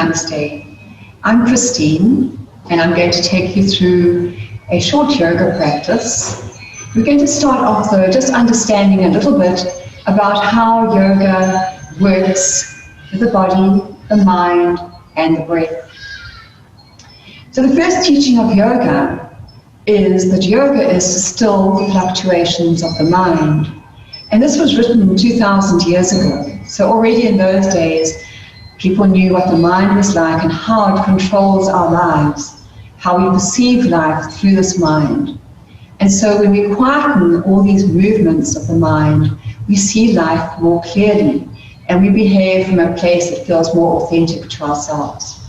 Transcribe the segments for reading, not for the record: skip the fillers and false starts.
Namaste. I'm Christine, and I'm going to take you through a short yoga practice. We're going to start off though just understanding a little bit about how yoga works with the body, the mind, and the breath. So the first teaching of yoga is that yoga is to still the fluctuations of the mind. And this was written 2,000 years ago. So already in those days, people knew what the mind was like and how it controls our lives, how we perceive life through this mind. And so when we quieten all these movements of the mind, we see life more clearly and we behave from a place that feels more authentic to ourselves.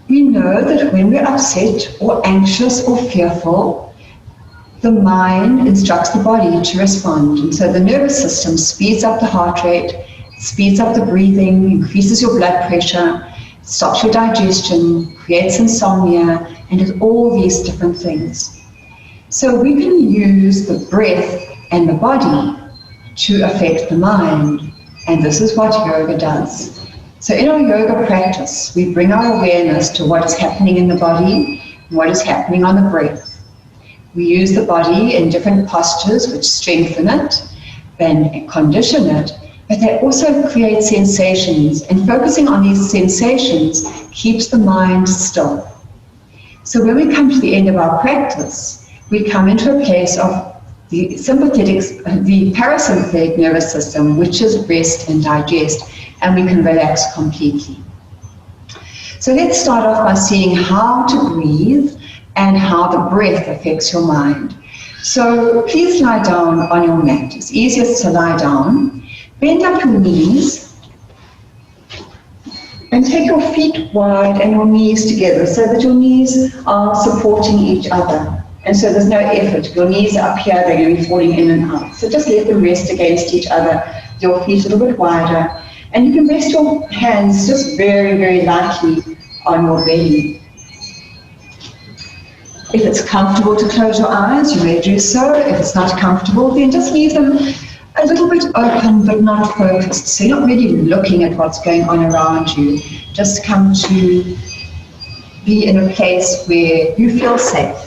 We know that when we're upset or anxious or fearful, the mind instructs the body to respond. And so the nervous system speeds up the heart rate, speeds up the breathing, increases your blood pressure, stops your digestion, creates insomnia, and does all these different things. So we can use the breath and the body to affect the mind, and this is what yoga does. So in our yoga practice, we bring our awareness to what is happening in the body and what is happening on the breath. We use the body in different postures which strengthen it and condition it, but they also create sensations, and focusing on these sensations keeps the mind still. So when we come to the end of our practice, we come into a place of the parasympathetic nervous system, which is rest and digest, and we can relax completely. So let's start off by seeing how to breathe and how the breath affects your mind. So please lie down on your mat. It's easiest to lie down. Bend up your knees and take your feet wide and your knees together so that your knees are supporting each other. And so there's no effort. Your knees are up here, they're going to be falling in and out. So just let them rest against each other, your feet a little bit wider. And you can rest your hands just very, very lightly on your belly. If it's comfortable to close your eyes, you may do so. If it's not comfortable, then just leave them a little bit open but not focused. So you're not really looking at what's going on around you. Just come to be in a place where you feel safe.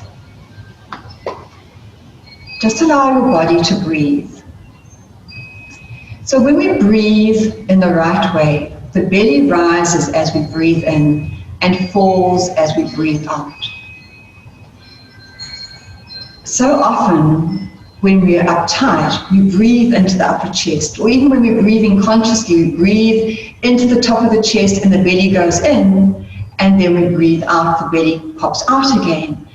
Just allow your body to breathe. So when we breathe in the right way, the belly rises as we breathe in and falls as we breathe out. So often when we are uptight, we breathe into the upper chest, or even when we're breathing consciously, we breathe into the top of the chest and the belly goes in, and then we breathe out, the belly pops out again.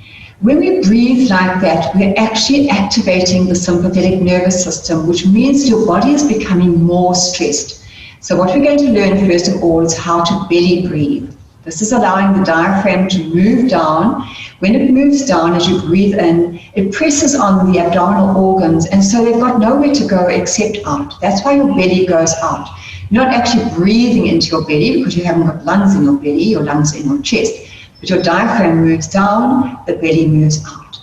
When we breathe like that, we're actually activating the sympathetic nervous system, which means your body is becoming more stressed. So what we're going to learn first of all is how to belly breathe. This is allowing the diaphragm to move down. When it moves down as you breathe in, it presses on the abdominal organs, and so they've got nowhere to go except out. That's why your belly goes out. You're not actually breathing into your belly because you haven't got lungs in your belly, your lungs in your chest. But your diaphragm moves down, the belly moves out.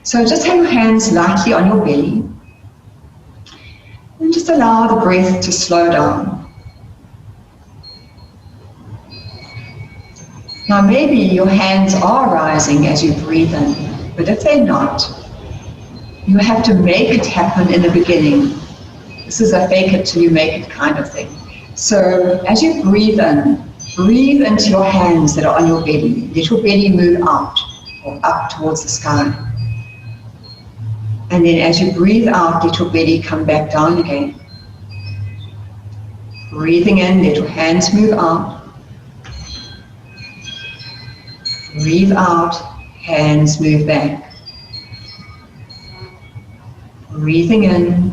So just have your hands lightly on your belly and just allow the breath to slow down. Now maybe your hands are rising as you breathe in, but if they're not, you have to make it happen in the beginning. This is a fake it till you make it kind of thing. So as you breathe in, breathe into your hands that are on your belly. Let your belly move out or up towards the sky. And then as you breathe out, let your belly come back down again. Breathing in, let your hands move out. Breathe out, hands move back. Breathing in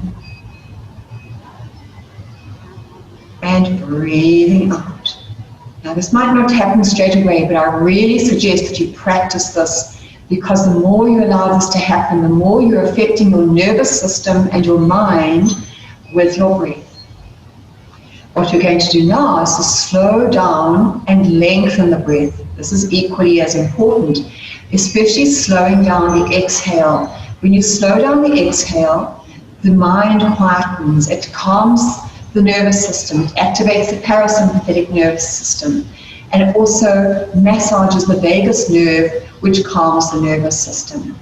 and breathing out. Now this might not happen straight away, but I really suggest that you practice this, because the more you allow this to happen, the more you're affecting your nervous system and your mind with your breath. What you're going to do now is to slow down and lengthen the breath. This is equally as important, especially slowing down the exhale. When you slow down the exhale, the mind quietens, it calms the nervous system. It activates the parasympathetic nervous system. And it also massages the vagus nerve, which calms the nervous system.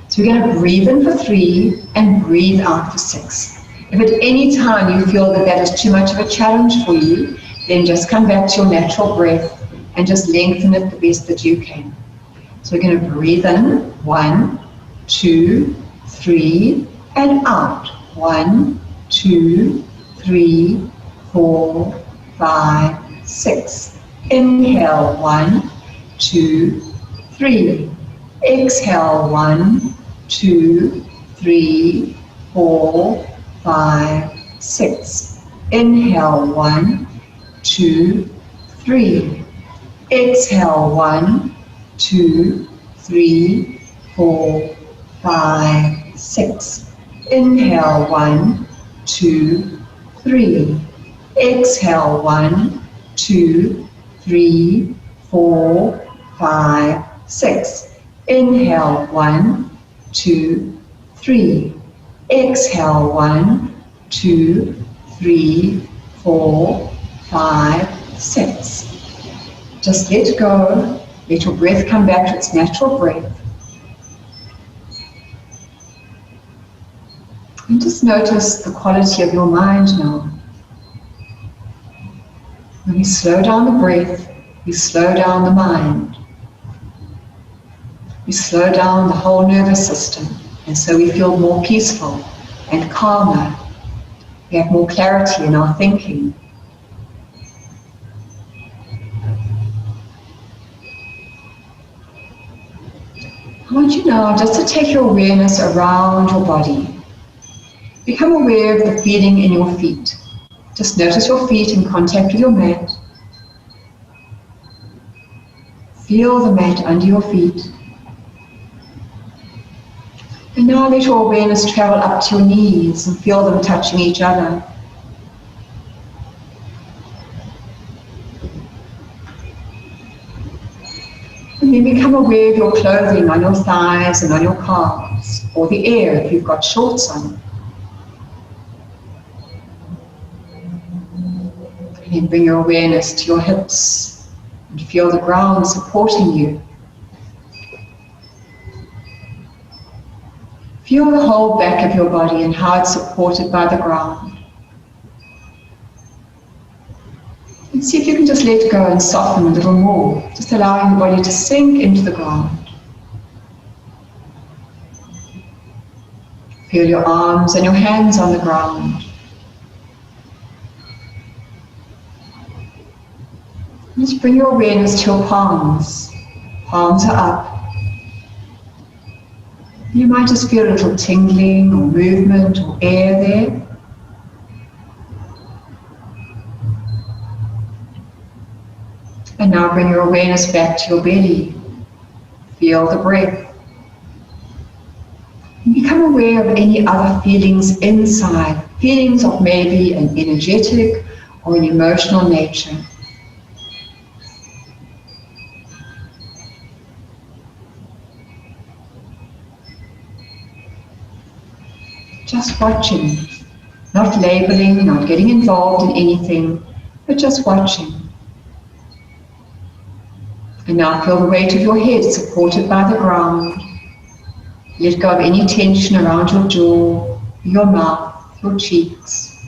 So we're going to breathe in for 3 and breathe out for 6. If at any time you feel that that is too much of a challenge for you, then just come back to your natural breath and just lengthen it the best that you can. So we're going to breathe in, 1, 2, 3, and out. 1, 2, 3, 4, 5, 6. Inhale, 1, 2, 3. Exhale, 1, 2, 3, 4, 5, 6. Inhale, 1, 2, 3. Exhale, 1, 2, 3, 4, 5, 6. Inhale, 1, 2, 3. Exhale, 1, 2, 3, 4, 5, 6. Inhale, 1, 2, 3. Exhale, 1, 2, 3, 4, 5, 6. Just let go. Let your breath come back to its natural breath. And just notice the quality of your mind now. When we slow down the breath, we slow down the mind. We slow down the whole nervous system, and so we feel more peaceful and calmer. We have more clarity in our thinking. I want you now just to take your awareness around your body. Become aware of the feeling in your feet. Just notice your feet in contact with your mat. Feel the mat under your feet. And now let your awareness travel up to your knees and feel them touching each other. And then become aware of your clothing on your thighs and on your calves, or the air if you've got shorts on. And then bring your awareness to your hips and feel the ground supporting you. Feel the whole back of your body and how it's supported by the ground. And see if you can just let go and soften a little more, just allowing the body to sink into the ground. Feel your arms and your hands on the ground. Just bring your awareness to your palms. Palms are up. You might just feel a little tingling or movement or air there. And now bring your awareness back to your belly. Feel the breath. And become aware of any other feelings inside, feelings of maybe an energetic or an emotional nature. Just watching, not labeling, not getting involved in anything, but just watching. And now feel the weight of your head supported by the ground. Let go of any tension around your jaw, your mouth, your cheeks.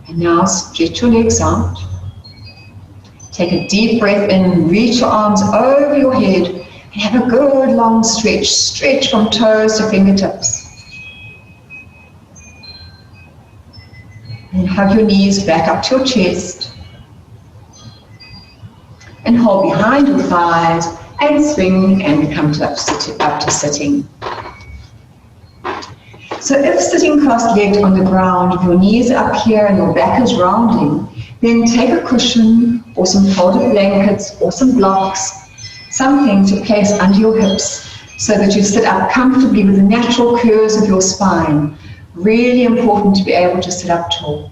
And now stretch your legs out. Take a deep breath in, reach your arms over your head, and have a good long stretch. Stretch from toes to fingertips. And hug your knees back up to your chest. And hold behind your thighs and swing and come to up to sitting. So if sitting cross-legged on the ground, your knees are up here and your back is rounding, then take a cushion or some folded blankets or some blocks, something to place under your hips so that you sit up comfortably with the natural curves of your spine. Really important to be able to sit up tall.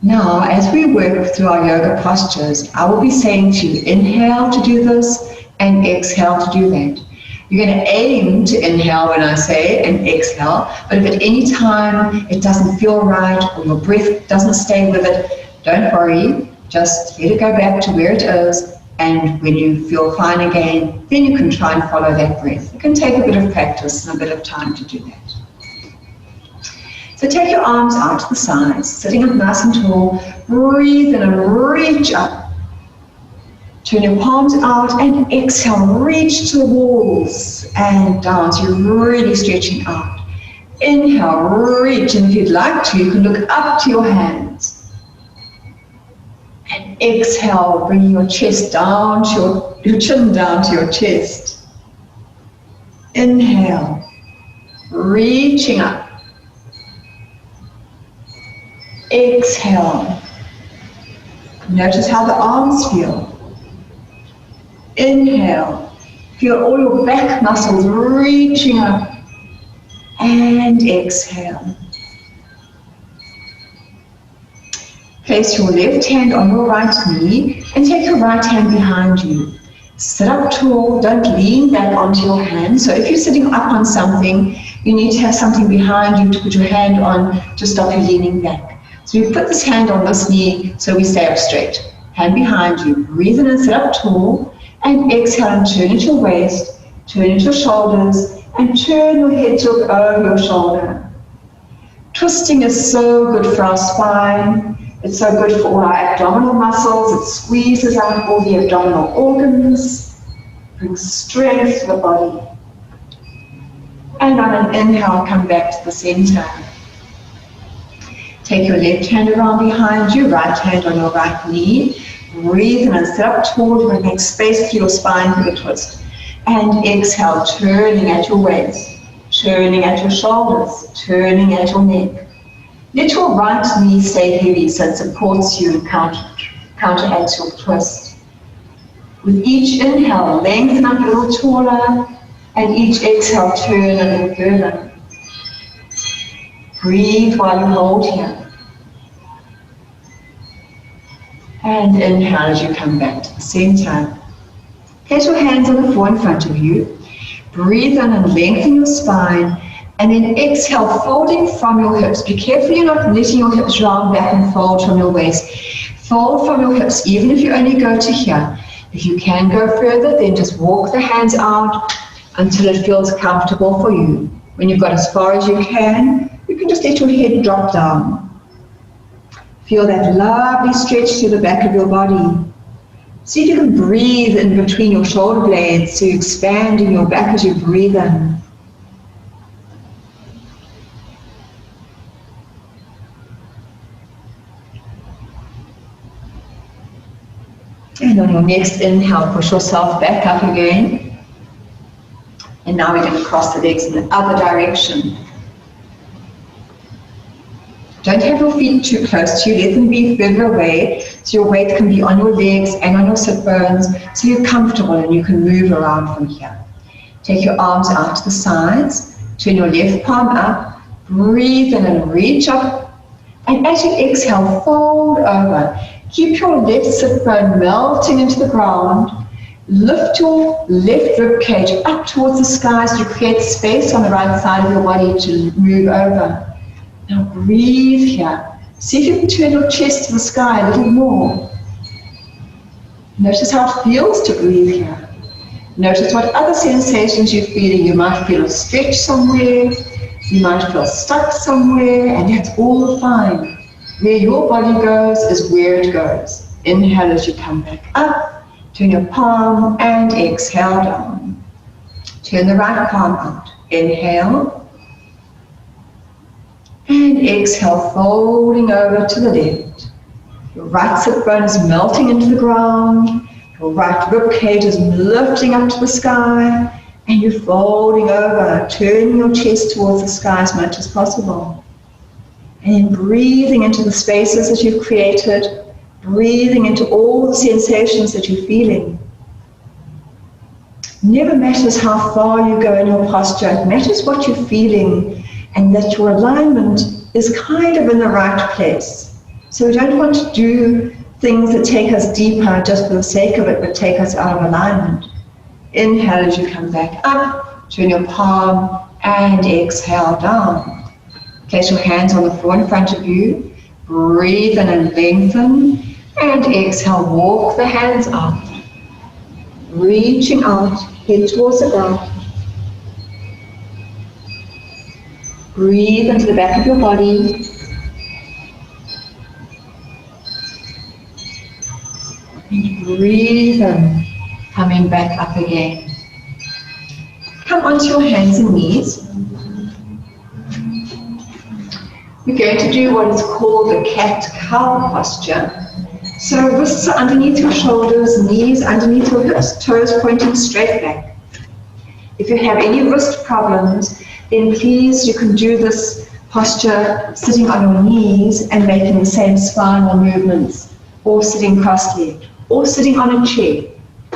Now, as we work through our yoga postures, I will be saying to you, inhale to do this and exhale to do that. You're going to aim to inhale when I say and exhale, but if at any time it doesn't feel right or your breath doesn't stay with it, don't worry, just let it go back to where it is, and when you feel fine again, then you can try and follow that breath. It can take a bit of practice and a bit of time to do that. So take your arms out to the sides, sitting up nice and tall, breathe in and reach up. Turn your palms out and exhale, reach to the walls and down, so you're really stretching out. Inhale, reach, and if you'd like to, you can look up to your hands. And exhale, bring your chest down to your chin down to your chest. Inhale, reaching up. Exhale. Notice how the arms feel. Inhale. Feel all your back muscles reaching up. And exhale. Place your left hand on your right knee and take your right hand behind you. Sit up tall, don't lean back onto your hand. So if you're sitting up on something, you need to have something behind you to put your hand on to stop you leaning back. So we put this hand on this knee so we stay up straight. Hand behind you, breathe in and sit up tall, and exhale and turn at your waist, turn at your shoulders, and turn your head to look over your shoulder. Twisting is so good for our spine. It's so good for all our abdominal muscles. It squeezes out all the abdominal organs, brings strength to the body. And on an inhale, come back to the center. Take your left hand around behind you, right hand on your right knee. Breathe in and sit up tall to make space for your spine for the twist. And exhale, turning at your waist, turning at your shoulders, turning at your neck. Let your right knee stay heavy so it supports you and counteracts your twist. With each inhale, lengthen up a little taller, and each exhale, turn a little further. Breathe while you hold here. And inhale as you come back to the center. Place your hands on the floor in front of you. Breathe in and lengthen your spine. And then exhale, folding from your hips. Be careful you're not letting your hips round back and fold from your waist. Fold from your hips, even if you only go to here. If you can go further, then just walk the hands out until it feels comfortable for you. When you've got as far as you can just let your head drop down. Feel that lovely stretch through the back of your body. See if you can breathe in between your shoulder blades, so you're expanding your back as you breathe in. And on your next inhale, push yourself back up again. And now we're going to cross the legs in the other direction. Don't have your feet too close to you, let them be further away so your weight can be on your legs and on your sit bones so you're comfortable and you can move around from here. Take your arms out to the sides, turn your left palm up, breathe in and reach up, and as you exhale, fold over. Keep your left sit bone melting into the ground. Lift your left rib cage up towards the sky so you create space on the right side of your body to move over. Now breathe here. See if you can turn your chest to the sky a little more. Notice how it feels to breathe here. Notice what other sensations you're feeling. You might feel a stretch somewhere. You might feel stuck somewhere, and that's all fine. Where your body goes is where it goes. Inhale as you come back up. Turn your palm and exhale down. Turn the right palm out. Inhale. And exhale, folding over to the left. Your right sit bone is melting into the ground. Your right rib cage is lifting up to the sky. And you're folding over, turning your chest towards the sky as much as possible. And then breathing into the spaces that you've created. Breathing into all the sensations that you're feeling. Never matters how far you go in your posture. It matters what you're feeling. And that your alignment is kind of in the right place. So we don't want to do things that take us deeper just for the sake of it, but take us out of alignment. Inhale as you come back up, turn your palm, and exhale down. Place your hands on the floor in front of you. Breathe in and lengthen, and exhale, walk the hands out. Reaching out, head towards the ground. Breathe into the back of your body. And breathe in, coming back up again. Come onto your hands and knees. We're going to do what is called the cat-cow posture. So wrists are underneath your shoulders, knees underneath your hips, toes pointing straight back. If you have any wrist problems, then please you can do this posture sitting on your knees and making the same spinal movements, or sitting cross-legged, or sitting on a chair.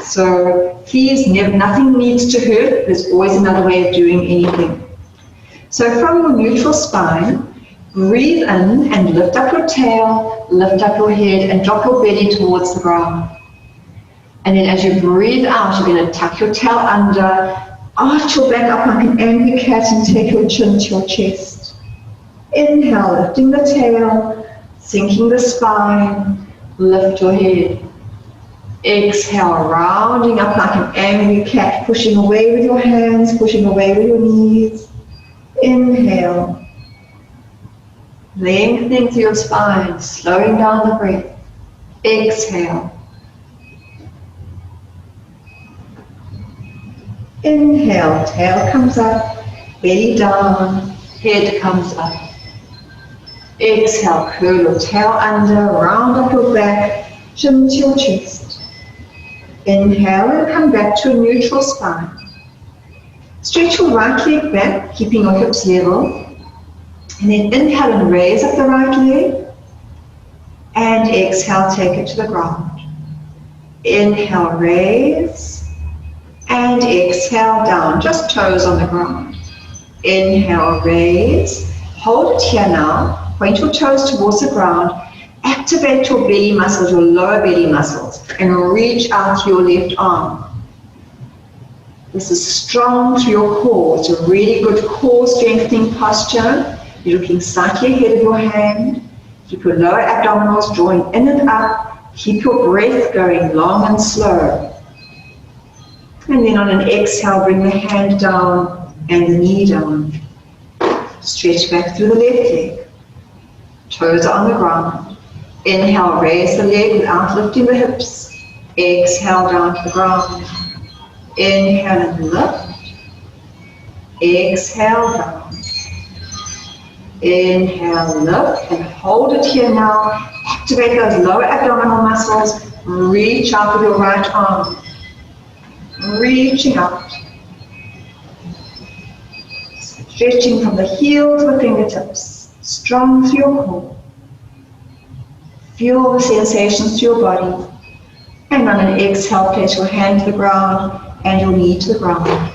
So please, nothing needs to hurt. There's always another way of doing anything. So from your neutral spine, breathe in and lift up your tail, lift up your head, and drop your belly towards the ground. And then as you breathe out, you're going to tuck your tail under, arch your back up like an angry cat, and take your chin to your chest. Inhale, lifting the tail, sinking the spine, lift your head. Exhale, rounding up like an angry cat, pushing away with your hands, pushing away with your knees. Inhale. Lengthening through your spine, slowing down the breath. Exhale. Inhale, tail comes up, belly down, head comes up. Exhale, curl your tail under, round up your back, chin to your chest. Inhale and come back to a neutral spine. Stretch your right leg back, keeping your hips level. And then inhale and raise up the right leg. And exhale, take it to the ground. Inhale, raise. And exhale, down, just toes on the ground. Inhale, raise. Hold it here now. Point your toes towards the ground. Activate your belly muscles, your lower belly muscles, and reach out to your left arm. This is strong to your core. It's a really good core strengthening posture. You're looking slightly ahead of your hand. Keep your lower abdominals drawing in and up. Keep your breath going long and slow. And then on an exhale, bring the hand down and the knee down. Stretch back through the left leg. Toes are on the ground. Inhale, raise the leg without lifting the hips. Exhale, down to the ground. Inhale and lift. Exhale, down. Inhale, lift, and hold it here now. Activate those lower abdominal muscles. Reach out with your right arm. Reaching out. Stretching from the heel to the fingertips. Strong through your core. Feel the sensations to your body. And on an exhale, place your hand to the ground and your knee to the ground.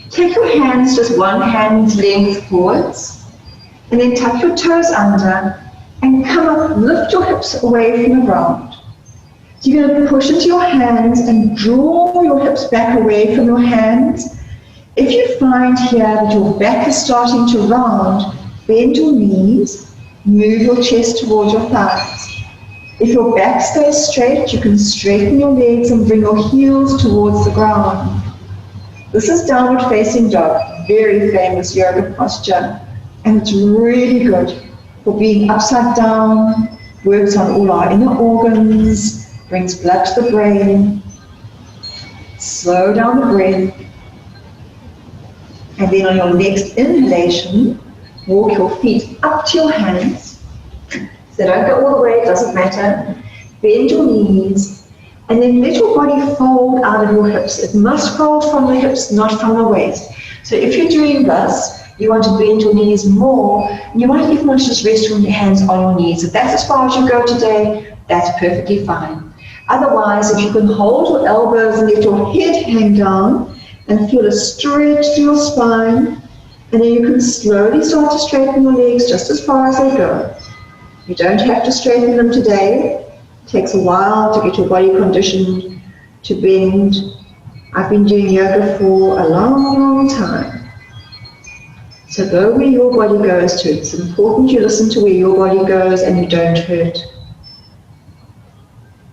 Take your hands just one hand's length forwards. And then tuck your toes under and come up, lift your hips away from the ground. So you're going to push into your hands and draw your hips back away from your hands. If you find here that your back is starting to round, bend your knees, move your chest towards your thighs. If your back stays straight, you can straighten your legs and bring your heels towards the ground. This is downward facing dog, very famous yoga posture. And it's really good for being upside down, works on all our inner organs, brings blood to the brain. Slow down the breath. And then on your next inhalation, walk your feet up to your hands. So don't go all the way, it doesn't matter. Bend your knees, and then let your body fold out of your hips. It must fold from the hips, not from the waist. So if you're doing this, you want to bend your knees more, and you might even want to just rest your hands on your knees. If that's as far as you go today, that's perfectly fine. Otherwise, if you can hold your elbows and let your head hang down and feel a stretch through your spine, and then you can slowly start to straighten your legs just as far as they go. You don't have to straighten them today. It takes a while to get your body conditioned to bend. I've been doing yoga for a long time. So go where your body goes to. It's important you listen to where your body goes and you don't hurt.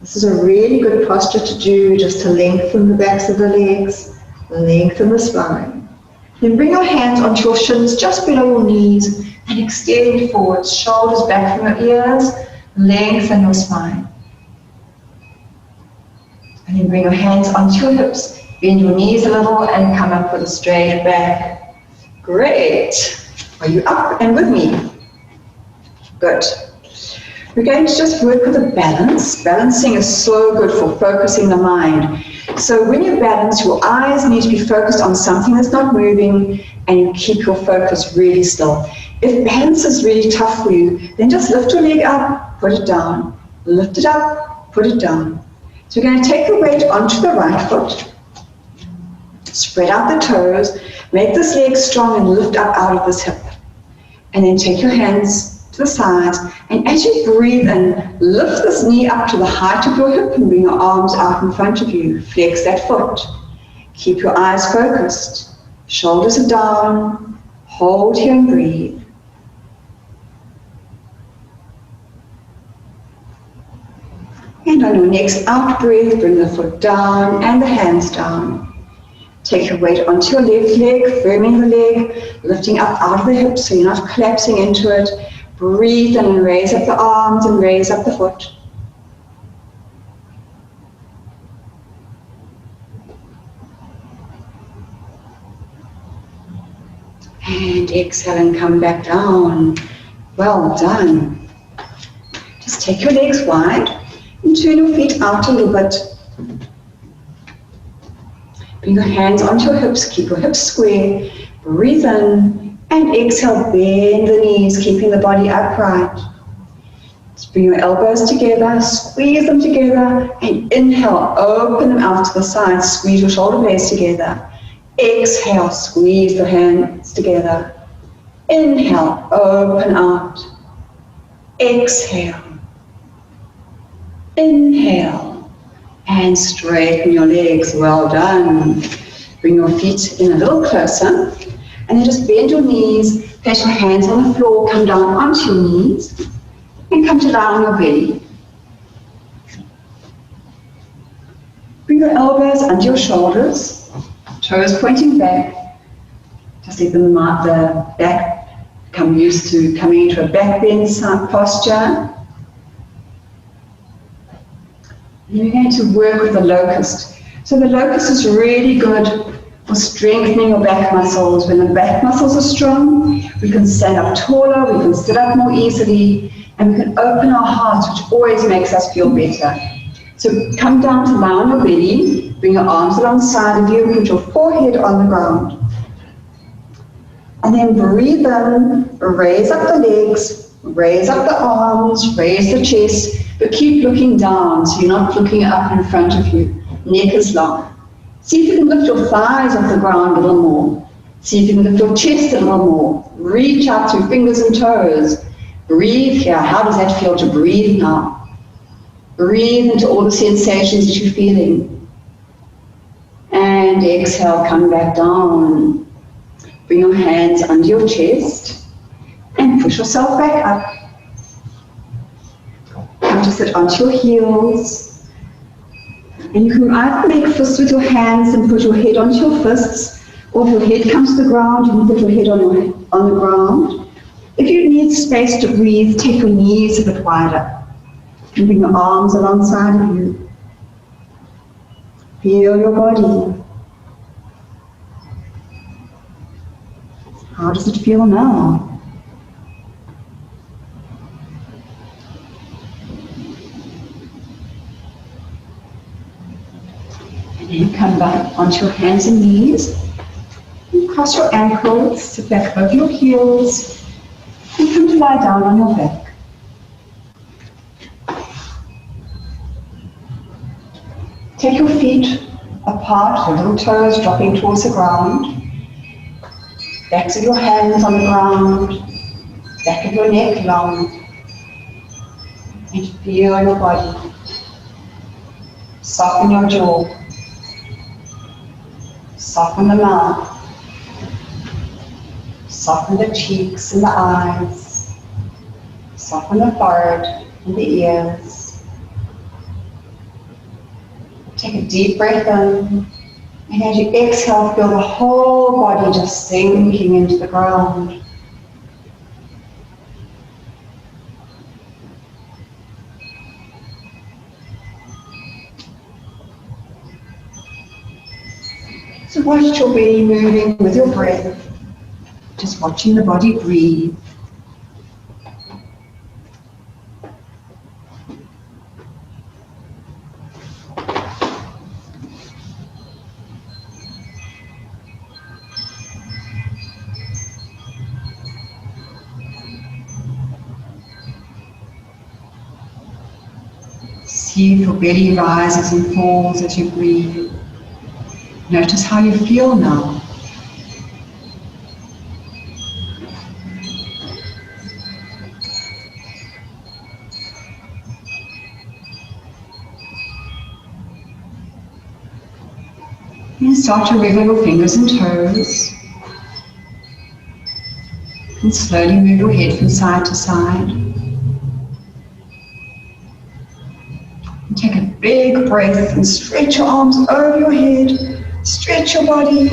This is a really good posture to do, just to lengthen the backs of the legs, lengthen the spine. Then bring your hands onto your shins just below your knees and extend forwards, shoulders back from your ears, lengthen your spine. And then bring your hands onto your hips, bend your knees a little and come up with a straight back. Great. Are you up and with me? Good. We're going to just work with a balance. Balancing is so good for focusing the mind. So when you balance, your eyes need to be focused on something that's not moving and you keep your focus really still. If balance is really tough for you, then just lift your leg up, put it down. Lift it up, put it down. So we're going to take the weight onto the right foot. Spread out the toes. Make this leg strong and lift up out of this hip. And then take your hands to the sides, and as you breathe in, lift this knee up to the height of your hip and bring your arms out in front of you. Flex that foot. Keep your eyes focused. Shoulders are down. Hold here and breathe. And on your next out breath, bring the foot down and the hands down. Take your weight onto your left leg, firming the leg, lifting up out of the hips so you're not collapsing into it. Breathe in and raise up the arms and raise up the foot. And exhale and come back down. Well done. Just take your legs wide and turn your feet out a little bit. Bring your hands onto your hips, keep your hips square. Breathe in. And exhale, bend the knees, keeping the body upright. Just bring your elbows together, squeeze them together, and inhale, open them out to the side, squeeze your shoulder blades together. Exhale, squeeze the hands together. Inhale, open out. Exhale. Inhale, and straighten your legs. Well done. Bring your feet in a little closer. And then just bend your knees, place your hands on the floor, come down onto your knees, and come to lie on your belly. Bring your elbows under your shoulders, toes pointing back. Just let the back become used to coming into a back bend posture. And we're going to work with the locust. So the locust is really good for strengthening your back muscles. When the back muscles are strong, we can stand up taller, we can sit up more easily, and we can open our hearts, which always makes us feel better. So come down to lie on your belly, bring your arms alongside of you, put your forehead on the ground. And then breathe in, raise up the legs, raise up the arms, raise the chest, but keep looking down so you're not looking up in front of you. Neck is long. See if you can lift your thighs off the ground a little more. See if you can lift your chest a little more. Reach out through fingers and toes. Breathe here. How does that feel to breathe now? Breathe into all the sensations that you're feeling. And exhale, come back down. Bring your hands under your chest and push yourself back up. Come to sit onto your heels. And you can either make fists with your hands and put your head onto your fists, or if your head comes to the ground, you can put your head on the ground. If you need space to breathe, take your knees a bit wider and bring your arms alongside of you. Feel your body. How does it feel now? And then come back onto your hands and knees. And cross your ankles, sit back over your heels, and come to lie down on your back. Take your feet apart, your little toes dropping towards the ground. Backs of your hands on the ground, back of your neck long. And feel your body. Soften your jaw. Soften the mouth. Soften the cheeks and the eyes. Soften the forehead and the ears. Take a deep breath in, and as you exhale, feel the whole body just sinking into the ground. So watch your belly moving with your breath, just watching the body breathe. See if your belly rises and falls as you breathe. Notice how you feel now. And start to wiggle your fingers and toes. And slowly move your head from side to side. And take a big breath and stretch your arms over your head. Stretch your body.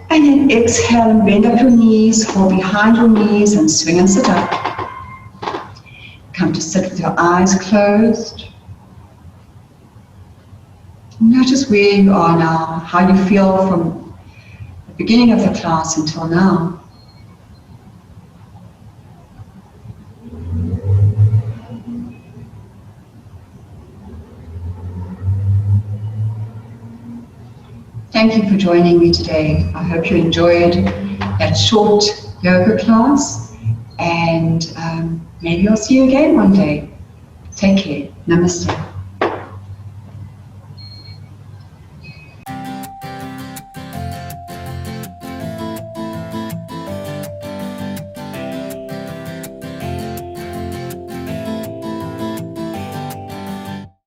And then exhale and bend up your knees, hold behind your knees and swing and sit up. Come to sit with your eyes closed. Notice where you are now, how you feel from the beginning of the class until now. Thank you for joining me today. I hope you enjoyed that short yoga class, and maybe I'll see you again one day. Take care. Namaste.